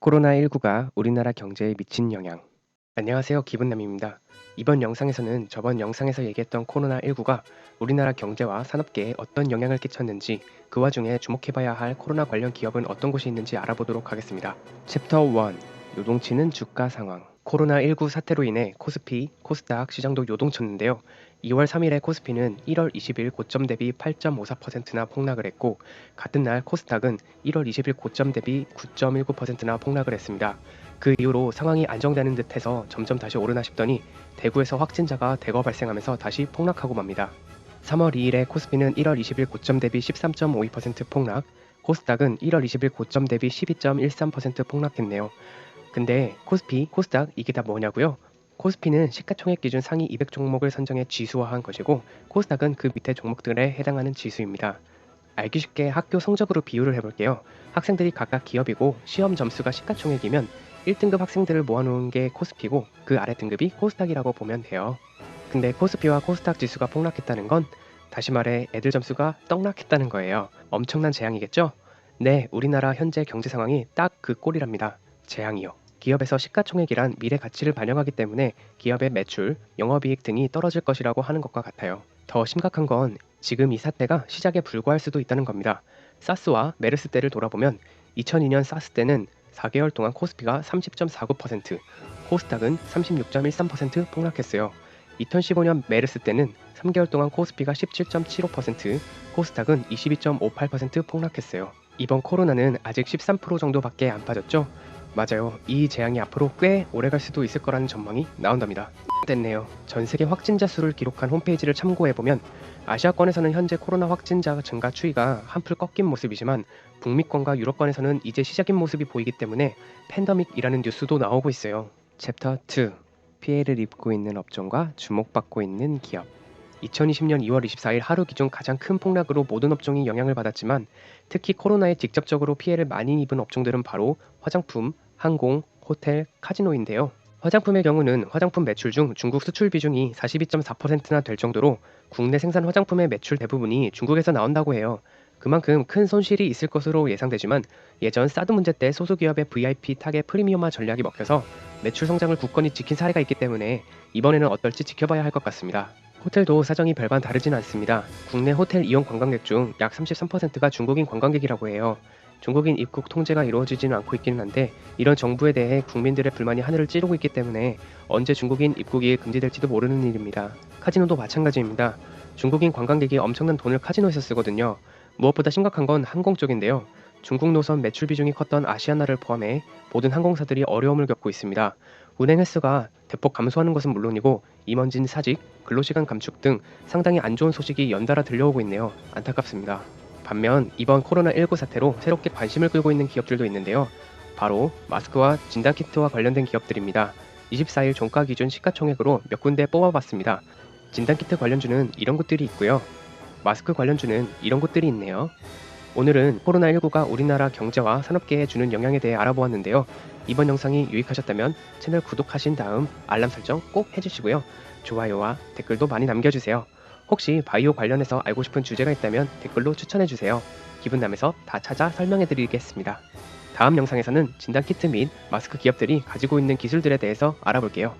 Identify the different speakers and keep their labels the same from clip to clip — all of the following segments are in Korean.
Speaker 1: 코로나19가 우리나라 경제에 미친 영향. 안녕하세요. 기분남입니다. 이번 영상에서는 저번 영상에서 얘기했던 코로나19가 우리나라 경제와 산업계에 어떤 영향을 끼쳤는지, 그 와중에 주목해봐야 할 코로나 관련 기업은 어떤 곳이 있는지 알아보도록 하겠습니다. 챕터 1. 요동치는 주가 상황. 코로나19 사태로 인해 코스피, 코스닥 시장도 요동쳤는데요. 2월 3일에 코스피는 1월 20일 고점 대비 8.54%나 폭락을 했고, 같은 날 코스닥은 1월 20일 고점 대비 9.19%나 폭락을 했습니다. 그 이후로 상황이 안정되는 듯해서 점점 다시 오르나 싶더니 대구에서 확진자가 대거 발생하면서 다시 폭락하고 맙니다. 3월 2일에 코스피는 1월 20일 고점 대비 13.52% 폭락, 코스닥은 1월 20일 고점 대비 12.13% 폭락했네요. 근데 코스피, 코스닥 이게 다 뭐냐고요? 코스피는 시가총액 기준 상위 200 종목을 선정해 지수화한 것이고, 코스닥은 그 밑에 종목들에 해당하는 지수입니다. 알기 쉽게 학교 성적으로 비유를 해볼게요. 학생들이 각각 기업이고 시험 점수가 시가총액이면 1등급 학생들을 모아놓은 게 코스피고, 그 아래 등급이 코스닥이라고 보면 돼요. 근데 코스피와 코스닥 지수가 폭락했다는 건 다시 말해 애들 점수가 떡락했다는 거예요. 엄청난 재앙이겠죠? 네, 우리나라 현재 경제 상황이 딱 그 꼴이랍니다. 재앙이요. 기업에서 시가총액이란 미래 가치를 반영하기 때문에 기업의 매출, 영업이익 등이 떨어질 것이라고 하는 것과 같아요. 더 심각한 건 지금 이 사태가 시작에 불과할 수도 있다는 겁니다. 사스와 메르스 때를 돌아보면 2002년 사스 때는 4개월 동안 코스피가 30.49%, 코스닥은 36.13% 폭락했어요. 2015년 메르스 때는 3개월 동안 코스피가 17.75%, 코스닥은 22.58% 폭락했어요. 이번 코로나는 아직 13% 정도밖에 안 빠졌죠? 맞아요. 이 재앙이 앞으로 꽤 오래 갈 수도 있을 거라는 전망이 나온답니다. 됐네요. 전 세계 확진자 수를 기록한 홈페이지를 참고해보면 아시아권에서는 현재 코로나 확진자 증가 추이가 한풀 꺾인 모습이지만 북미권과 유럽권에서는 이제 시작인 모습이 보이기 때문에 팬데믹이라는 뉴스도 나오고 있어요. 챕터 2. 피해를 입고 있는 업종과 주목받고 있는 기업. 2020년 2월 24일 하루 기준 가장 큰 폭락으로 모든 업종이 영향을 받았지만, 특히 코로나에 직접적으로 피해를 많이 입은 업종들은 바로 화장품, 항공, 호텔, 카지노인데요. 화장품의 경우는 화장품 매출 중 중국 수출 비중이 42.4%나 될 정도로 국내 생산 화장품의 매출 대부분이 중국에서 나온다고 해요. 그만큼 큰 손실이 있을 것으로 예상되지만, 예전 사드 문제 때 소수기업의 VIP 타겟 프리미엄화 전략이 먹혀서 매출 성장을 굳건히 지킨 사례가 있기 때문에 이번에는 어떨지 지켜봐야 할 것 같습니다. 호텔도 사정이 별반 다르진 않습니다. 국내 호텔 이용 관광객 중 약 33%가 중국인 관광객이라고 해요. 중국인 입국 통제가 이루어지지는 않고 있기는 한데, 이런 정부에 대해 국민들의 불만이 하늘을 찌르고 있기 때문에 언제 중국인 입국이 금지될지도 모르는 일입니다. 카지노도 마찬가지입니다. 중국인 관광객이 엄청난 돈을 카지노에서 쓰거든요. 무엇보다 심각한 건 항공 쪽인데요. 중국 노선 매출 비중이 컸던 아시아나를 포함해 모든 항공사들이 어려움을 겪고 있습니다. 운행 횟수가 대폭 감소하는 것은 물론이고 임원진 사직, 근로시간 감축 등 상당히 안 좋은 소식이 연달아 들려오고 있네요. 안타깝습니다. 반면 이번 코로나19 사태로 새롭게 관심을 끌고 있는 기업들도 있는데요. 바로 마스크와 진단키트와 관련된 기업들입니다. 24일 종가 기준 시가총액으로 몇 군데 뽑아봤습니다. 진단키트 관련주는 이런 곳들이 있고요. 마스크 관련주는 이런 곳들이 있네요. 오늘은 코로나19가 우리나라 경제와 산업계에 주는 영향에 대해 알아보았는데요. 이번 영상이 유익하셨다면 채널 구독하신 다음 알람 설정 꼭 해주시고요. 좋아요와 댓글도 많이 남겨주세요. 혹시 바이오 관련해서 알고 싶은 주제가 있다면 댓글로 추천해주세요. 기분남에서 다 찾아 설명해드리겠습니다. 다음 영상에서는 진단키트 및 마스크 기업들이 가지고 있는 기술들에 대해서 알아볼게요.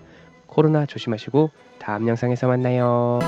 Speaker 1: 코로나 조심하시고 다음 영상에서 만나요.